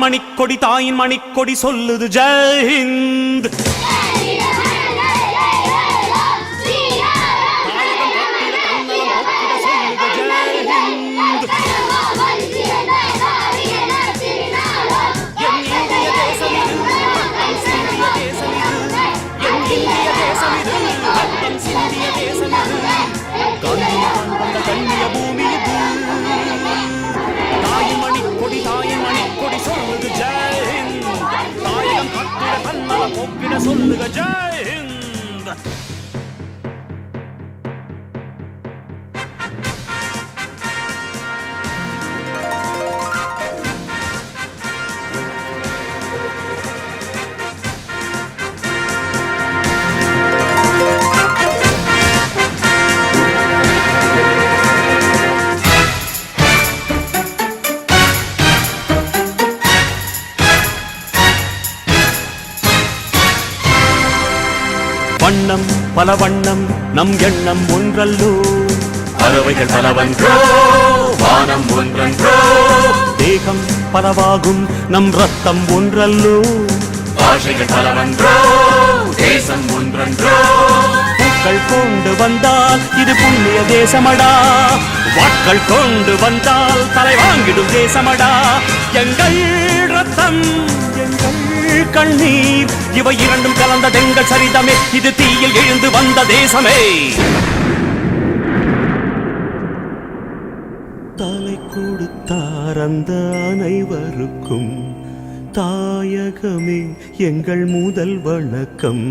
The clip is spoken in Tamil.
மணிக்கொடி தாயின் மணிக்கொடி சொல்லுது ஜெய் ஹிந்த். சொல்லுக ஜெய் ஹிந்த். வண்ணம் பல வண்ணம் நம் எண்ணம் ஒன்றல்லோ, பறவைகள் பலவன்றோ வானம் ஒன்றன்றோ, தேகம் பலவாகும் நம் ரத்தம் ஒன்றல்லோ, பாஷைகள் பலவன்றோ தேசம் ஒன்றன்றோ, பூக்கள் கொண்டு வந்தால் இது புண்ணிய தேசமடா, வாட்கள் கொண்டு வந்தால் தலை வாங்கிடும் தேசமடா, எங்கள் ரத்தம் எங்கள் கண்ணீர் இவை இரண்டும் கலந்த எங்கள் சரிதமே, இது தீயில் எழுந்து வந்த தேசமே. தலை கொடுத்தார் அந்த அனைவருக்கும் தாயகமே எங்கள் முதல் வணக்கம்,